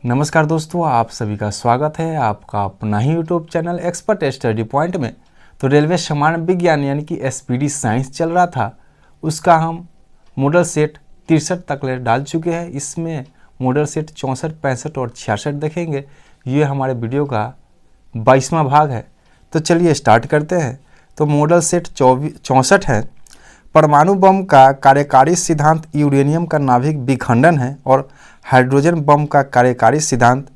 नमस्कार दोस्तों, आप सभी का स्वागत है आपका अपना ही YouTube channel expert study point में। तो रेलवे सामान्य विज्ञान यानी कि एसपीडी साइंस चल रहा था, उसका हम मॉडल सेट 63 तक ले डाल चुके हैं। इसमें मॉडल सेट 64, 65 और 66 देखेंगे। ये हमारे वीडियो का 22वां भाग है। तो चलिए स्टार्ट करते हैं। तो मॉडल सेट 64 है। परमाणु बम का कार्यकारी सिद्धांत यूरेनियम का नाभिक विखंडन है और हाइड्रोजन बम का कार्यकारी सिद्धांत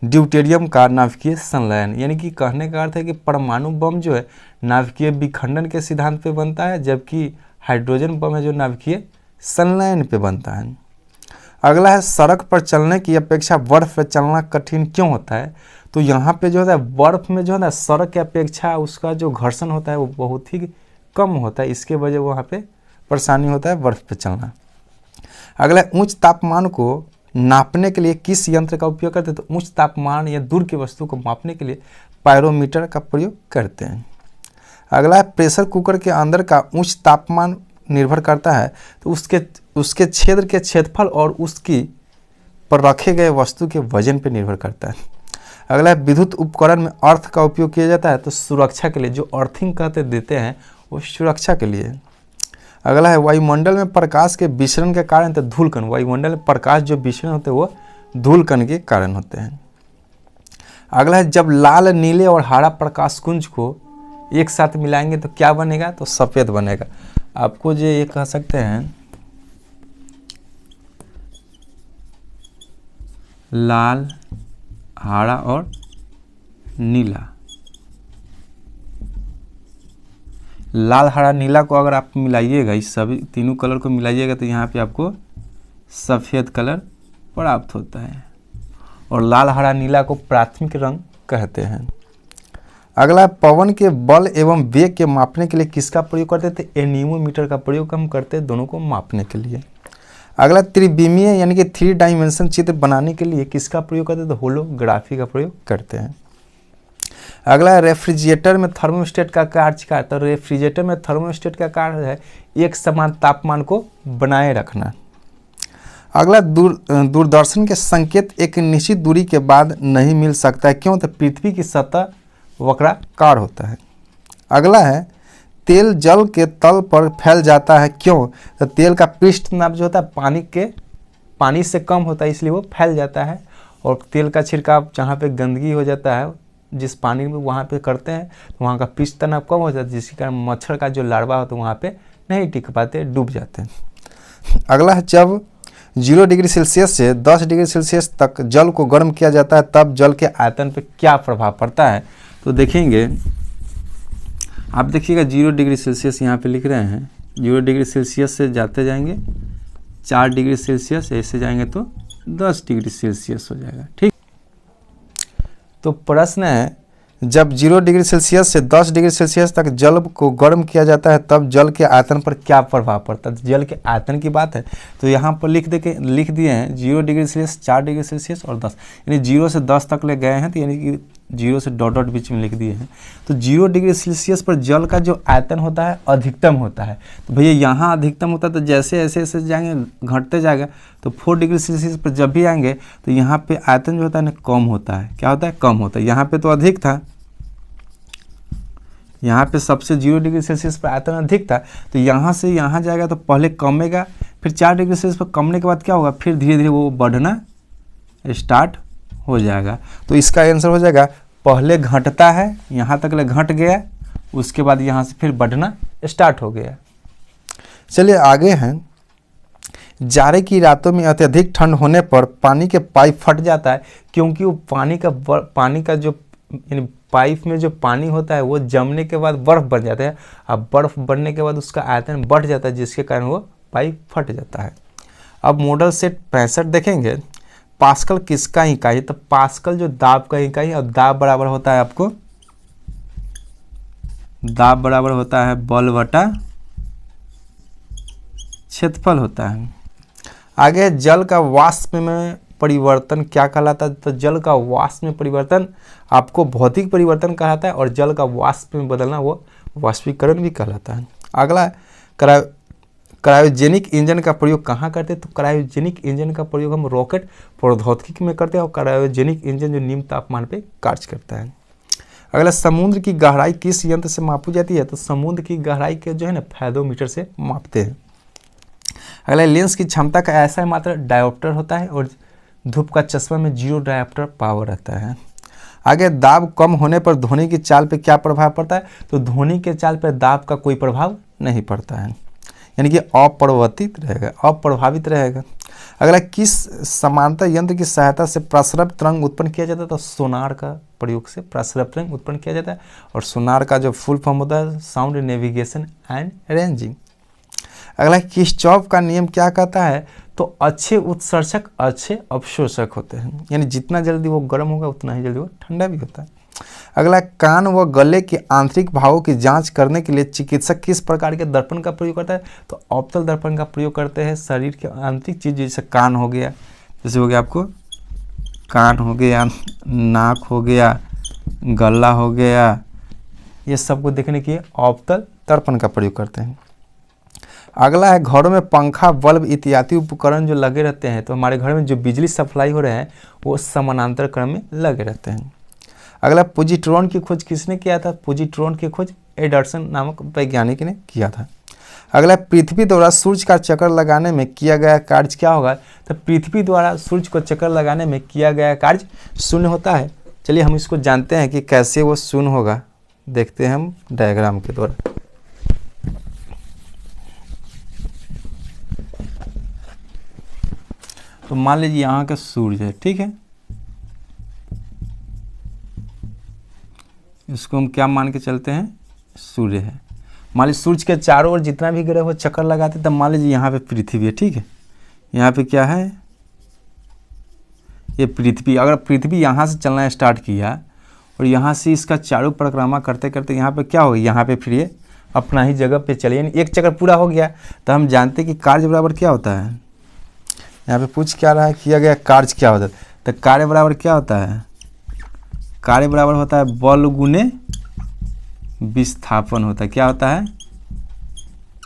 ड्यूटेरियम का नाभिकीय संलयन। यानी कि कहने का अर्थ है कि परमाणु बम जो है नाभिकीय विखंडन के सिद्धांत पे बनता है, जबकि हाइड्रोजन बम है जो नाभिकीय संलयन पे बनता है। अगला है सड़क पर चलने की अपेक्षा बर्फ पर चलना कठिन क्यों होता है। तो यहाँ पे जो है बर्फ में जो है ना सड़क की अपेक्षा उसका जो घर्षण होता है वो बहुत ही कम होता है, इसके वजह वहाँ पे परेशानी होता है बर्फ पे चलना। अगला उच्च तापमान को नापने के लिए किस यंत्र का उपयोग करते हैं। तो उच्च तापमान या दूर की वस्तु को मापने के लिए पायरोमीटर का प्रयोग करते हैं। अगला है प्रेशर कुकर के अंदर का उच्च तापमान निर्भर करता है तो उसके छेद के क्षेत्रफल और उसकी पर रखे गए वस्तु के वजन पर निर्भर करता है। अगला है विद्युत उपकरण में अर्थ का उपयोग किया जाता है तो सुरक्षा के लिए, जो अर्थिंग कहते देते हैं वो सुरक्षा के लिए। अगला है वायुमंडल में प्रकाश के विसरण के कारण तो धूलकण, वायुमंडल में प्रकाश जो विसरण होते हैं वो धूलकण के कारण होते हैं। अगला है जब लाल, नीले और हरा प्रकाश कुंज को एक साथ मिलाएंगे तो क्या बनेगा। तो सफ़ेद बनेगा। आपको जो ये कह सकते हैं लाल, हरा और नीला। लाल, हरा, नीला को अगर आप मिलाइएगा, इस सभी तीनों कलर को मिलाइएगा तो यहाँ पे आपको सफ़ेद कलर प्राप्त होता है और लाल, हरा, नीला को प्राथमिक रंग कहते हैं। अगला पवन के बल एवं वेग के मापने के लिए किसका प्रयोग करते थे। एनीमोमीटर का प्रयोग हम करते हैं दोनों को मापने के लिए। अगला त्रिविमीय यानी कि 3 डायमेंशन चित्र बनाने के लिए किसका प्रयोग करते हैं। तो होलोग्राफी का प्रयोग करते हैं। अगला रेफ्रिजरेटर में थर्मोस्टेट का कार्य क्या है। तो रेफ्रिजरेटर में थर्मोस्टेट का कार्य है एक समान तापमान को बनाए रखना। अगला दूरदर्शन के संकेत एक निश्चित दूरी के बाद नहीं मिल सकता है क्यों। तो पृथ्वी की सतह वक्राकार होता है। अगला है तेल जल के तल पर फैल जाता है क्यों। तो तेल का पृष्ठ तनाव जो होता है पानी से कम होता है, इसलिए वो फैल जाता है। और तेल का छिड़काव जहाँ पे गंदगी हो जाता है जिस पानी में वहाँ पे करते हैं तो वहाँ का पृष्ठ तनाव कम हो जाता है, जिसके कारण मच्छर का जो लार्वा होता है वहाँ पे नहीं टिक पाते, डूब जाते हैं। अगला है जब 0 डिग्री सेल्सियस से 10 डिग्री सेल्सियस तक जल को गर्म किया जाता है तब जल के आयतन पे क्या प्रभाव पड़ता है। तो देखेंगे आप, देखिएगा 0 डिग्री सेल्सियस यहाँ पे लिख रहे हैं। 0 डिग्री सेल्सियस से जाते जाएंगे 4 डिग्री सेल्सियस, ऐसे जाएंगे तो 10 डिग्री सेल्सियस हो जाएगा। ठीक। तो प्रश्न है जब 0 डिग्री सेल्सियस से 10 डिग्री सेल्सियस तक जल को गर्म किया जाता है तब जल के आयतन पर क्या प्रभाव पड़ता है। जल के आयतन की बात है तो यहाँ पर लिख दिए हैं 0 डिग्री सेल्सियस, 4 डिग्री सेल्सियस और 10, यानी 0 से 10 तक ले गए हैं तो यानी कि 0 से डॉट बीच में लिख दिए हैं। तो 0 डिग्री सेल्सियस पर जल का जो आयतन होता है अधिकतम होता है। तो भैया यहाँ अधिकतम होता है तो जैसे ऐसे जाएंगे घटते जाएगा। तो 4 डिग्री सेल्सियस पर जब भी आएंगे तो यहाँ पे आयतन जो होता है ना कम होता है। क्या होता है, कम होता है। यहाँ पे तो अधिक था, यहाँ पे सबसे 0 डिग्री सेल्सियस पर आयतन अधिक था तो यहाँ से यहाँ जाएगा तो पहले कमेगा, फिर 4 डिग्री सेल्सियस पर कमने के बाद क्या होगा, फिर धीरे धीरे वो बढ़ना स्टार्ट हो जाएगा। तो इसका आंसर हो जाएगा पहले घटता है, यहाँ तक ले घट गया, उसके बाद यहाँ से फिर बढ़ना स्टार्ट हो गया। चलिए आगे हैं। जाड़े की रातों में अत्यधिक ठंड होने पर पानी के पाइप फट जाता है क्योंकि वो पानी का जो यानी पाइप में जो पानी होता है वो जमने के बाद बर्फ़ बन जाता है। अब बर्फ़ बनने के बाद उसका आयतन बढ़ जाता है जिसके कारण वो पाइप फट जाता है। अब मॉडल सेट 65 देखेंगे। पास्कल किसका इकाई। तो पास्कल जो दाब का इकाई है। और दाब बराबर होता है आपको, दाब बराबर होता है बल बटा क्षेत्रफल होता है। आगे जल का वाष्प में परिवर्तन क्या कहलाता है। तो जल का वाष्प में परिवर्तन आपको भौतिक परिवर्तन कहलाता है और जल का वाष्प में बदलना वो वाष्पीकरण भी कहलाता है। अगला क्रायोजेनिक इंजन का प्रयोग कहाँ करते हैं? तो क्रायोजेनिक इंजन का प्रयोग हम रॉकेट प्रौद्योगिकी में करते हैं, और क्रायोजेनिक इंजन जो निम्न तापमान पे कार्य करता है। अगला, समुद्र की गहराई किस यंत्र से मापी जाती है? तो समुद्र की गहराई के जो है ना फेदोमीटर से मापते हैं। अगला, लेंस की क्षमता का ऐसा मात्रा डायोप्टर होता है, और धूप का चश्मा में 0 डायोप्टर पावर रहता है। आगे, दाब कम होने पर ध्वनि की चाल पे क्या प्रभाव पड़ता है? तो ध्वनि के चाल पर दाब का कोई प्रभाव नहीं पड़ता है, यानी कि अप्रभावित रहेगा। अगला, किस समांतर यंत्र की सहायता से प्रसरव तरंग उत्पन्न किया जाता है? तो सोनार का प्रयोग से प्रसरव तरंग उत्पन्न किया जाता है, और सोनार का जो फुल फॉर्म होता है साउंड नेविगेशन एंड रेंजिंग। अगला, किरचॉफ का नियम क्या कहता है? तो अच्छे उत्सर्जक अच्छे अवशोषक होते हैं, यानी जितना जल्दी वो गर्म होगा उतना ही जल्दी वो ठंडा भी होता है। अगला, कान व गले के आंतरिक भावों की जांच करने के लिए चिकित्सक किस प्रकार के दर्पण का प्रयोग करता है? तो अवतल दर्पण का प्रयोग करते हैं। शरीर के आंतरिक चीज जैसे कान हो गया, जैसे हो गया आपको कान हो गया, नाक हो गया, गला हो गया, ये सबको देखने के लिए अवतल दर्पण का प्रयोग करते हैं। अगला है, घरों में पंखा, बल्ब इत्यादि उपकरण जो लगे रहते हैं, तो हमारे घर में जो बिजली सप्लाई हो रहे हैं वो समानांतर क्रम में लगे रहते हैं। अगला, पोजिट्रॉन की खोज किसने किया था? पोजिट्रॉन की खोज एडर्सन नामक वैज्ञानिक ने किया था। अगला, पृथ्वी द्वारा सूर्य का चक्कर लगाने में किया गया कार्य क्या होगा? तो पृथ्वी द्वारा सूर्य को चक्कर लगाने में किया गया कार्य शून्य होता है। चलिए हम इसको जानते हैं कि कैसे वो शून्य होगा, देखते हैं हम डायग्राम के द्वारा। तो मान लीजिए यहाँ का सूर्य है, ठीक है, इसको हम क्या मान के चलते हैं? सूर्य है। मान लीजिए सूर्य के चारों ओर जितना भी ग्रह वो चक्कर लगाते, तब मान लीजिए यहाँ पे पृथ्वी है, ठीक है, यहाँ पे क्या है? ये पृथ्वी। अगर पृथ्वी यहाँ से चलना स्टार्ट किया और यहाँ से इसका चारों परिक्रमा करते करते यहाँ पे क्या होगा? यहाँ पे फिर ये अपना ही जगह पे चले, यानी एक चक्कर पूरा हो गया। तो हम जानते हैं कि कार्य बराबर क्या होता है। यहाँ पे पूछ क्या रहा है, किया गया कार्य क्या होता है? तो कार्य बराबर क्या होता है? कार्य बराबर होता है बल गुने विस्थापन होता है। क्या होता है?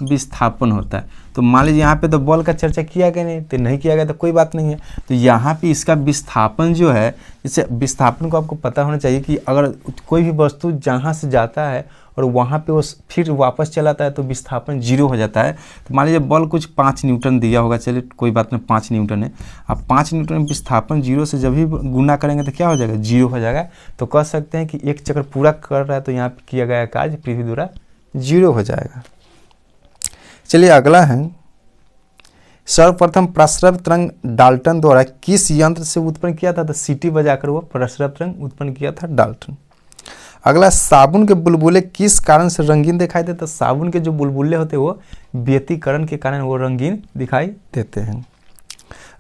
विस्थापन होता है। तो मान लीजिए यहाँ पे तो बल का चर्चा किया गया नहीं, तो नहीं किया गया तो कोई बात नहीं है। तो यहाँ पे इसका विस्थापन जो है, इसे विस्थापन को आपको पता होना चाहिए कि अगर कोई भी वस्तु जहाँ से जाता है और वहाँ पे वो फिर वापस चलाता है तो विस्थापन 0 हो जाता है। तो मान लीजिए बल कुछ 5 न्यूटन दिया होगा, चलिए कोई बात नहीं, 5 न्यूटन है। अब 5 न्यूटन विस्थापन 0 से जब भी गुना करेंगे तो क्या हो जाएगा? 0 हो जाएगा। तो कह सकते हैं कि एक चक्कर पूरा कर रहा है तो यहाँ पे किया गया कार्य पृथ्वी द्वारा 0 हो जाएगा। चलिए अगला है, सर्वप्रथम प्रसरव तरंग डाल्टन द्वारा किस यंत्र से उत्पन्न किया था? तो सीटी बजाकर वो प्रसरव तरंग उत्पन्न किया था डाल्टन। अगला, साबुन के बुलबुले किस कारण से रंगीन दिखाई देते? तो साबुन के जो बुलबुले होते हैं वो व्यतिकरण के कारण वो रंगीन दिखाई देते हैं।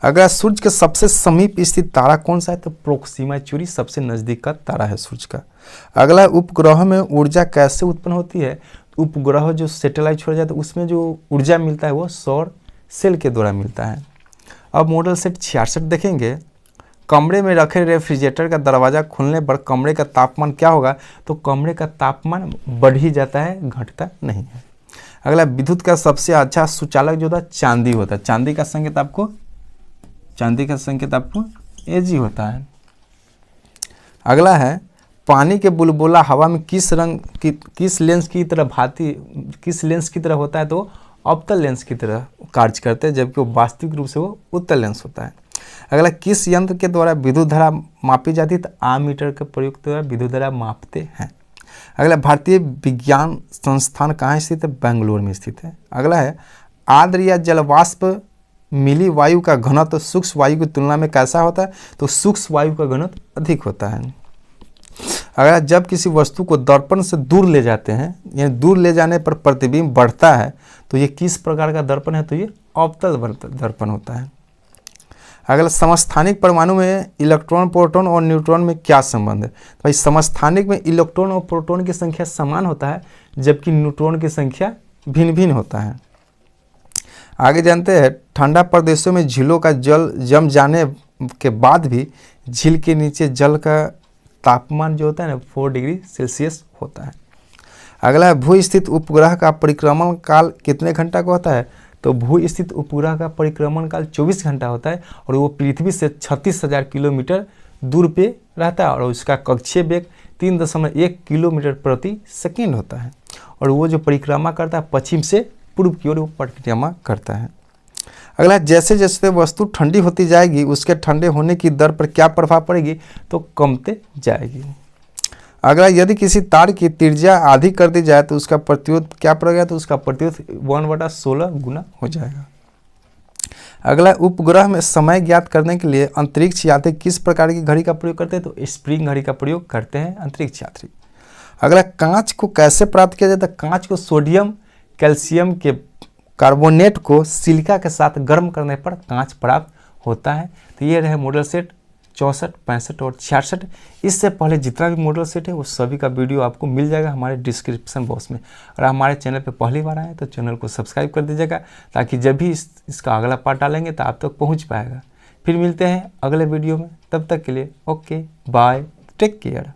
अगला, सूर्य के सबसे समीप स्थित तारा कौन सा है? तो प्रोक्सिमा चुरी सबसे नजदीक का तारा है सूर्य का। अगला, उपग्रह में ऊर्जा कैसे उत्पन्न होती है? उपग्रह जो सैटेलाइट छोड़ा जाता है उसमें जो ऊर्जा मिलता है वो सौर सेल के द्वारा मिलता है। अब मॉडल सेट 66 देखेंगे। कमरे में रखे रेफ्रिजरेटर का दरवाज़ा खुलने पर कमरे का तापमान क्या होगा? तो कमरे का तापमान बढ़ ही जाता है, घटता नहीं है। अगला, विद्युत का सबसे अच्छा सुचालक जो होता है चांदी होता है। चांदी का संकेत आपको Ag होता है। अगला है, पानी के बुलबुला हवा में किस लेंस की तरह होता है? तो अवतल लेंस की तरह कार्य करते हैं, जबकि वो वास्तविक रूप से वो उत्तल लेंस होता है। अगला, किस यंत्र के द्वारा विद्युत धारा मापी जाती है? तो आमीटर के प्रयोग द्वारा विद्युत धारा मापते हैं। अगला, भारतीय विज्ञान संस्थान कहाँ स्थित है? बेंगलोर में स्थित है। अगला है, आर्द्र या जलवाष्प मिली वायु का घनत्व सूक्ष्म वायु की तुलना में कैसा होता है? तो सूक्ष्म वायु का घनत्व अधिक होता है। अगर जब किसी वस्तु को दर्पण से दूर ले जाते हैं, यानी दूर ले जाने पर प्रतिबिंब बढ़ता है, तो ये किस प्रकार का दर्पण है? तो ये अवतल दर्पण होता है। अगला, समस्थानिक परमाणु में इलेक्ट्रॉन, प्रोटॉन और न्यूट्रॉन में क्या संबंध है? तो भाई समस्थानिक में इलेक्ट्रॉन और प्रोटॉन की संख्या समान होता है, जबकि न्यूट्रॉन की संख्या भिन्न भिन्न होता है। आगे जानते हैं, ठंडा प्रदेशों में झीलों का जल जम जाने के बाद भी झील के नीचे जल का तापमान जो होता है ना 4 डिग्री सेल्सियस होता है। अगला है, भू स्थित उपग्रह का परिक्रमण काल कितने घंटा का होता है? तो भू स्थित उपग्रह का परिक्रमण काल 24 घंटा होता है और वो पृथ्वी से 36,000 किलोमीटर दूर पे रहता है और उसका कक्षीय वेग 3.1 किलोमीटर प्रति सेकेंड होता है और वो जो परिक्रमा करता है पश्चिम से पूर्व की ओर वो परिक्रमा करता है। अगला, जैसे जैसे वस्तु ठंडी होती जाएगी उसके ठंडे होने की दर पर क्या प्रभाव पड़ेगी, तो कमते जाएगी। अगला, यदि किसी तार की त्रिज्या आधी कर दी जाए तो उसका प्रतिरोध क्या पड़ेगा, तो उसका प्रतिरोध 1/16 गुना हो जाएगा। अगला, उपग्रह में समय ज्ञात करने के लिए अंतरिक्ष यात्री किस प्रकार की घड़ी का प्रयोग करते हैं, तो स्प्रिंग घड़ी का प्रयोग करते हैं अंतरिक्ष यात्री। अगला, कांच को कैसे प्राप्त किया जाता है, कांच को सोडियम कैल्शियम के कार्बोनेट को सिलिका के साथ गर्म करने पर कांच प्राप्त होता है। तो ये रहे मॉडल सेट 64, 65 और 66। इससे पहले जितना भी मॉडल सेट है वो सभी का वीडियो आपको मिल जाएगा हमारे डिस्क्रिप्शन बॉक्स में। और हमारे चैनल पे पहली बार आए तो चैनल को सब्सक्राइब कर दीजिएगा ताकि जब भी इसका अगला पार्ट डालेंगे तो आप तक पहुंच पाएगा। फिर मिलते हैं अगले वीडियो में, तब तक के लिए ओके बाय, टेक केयर।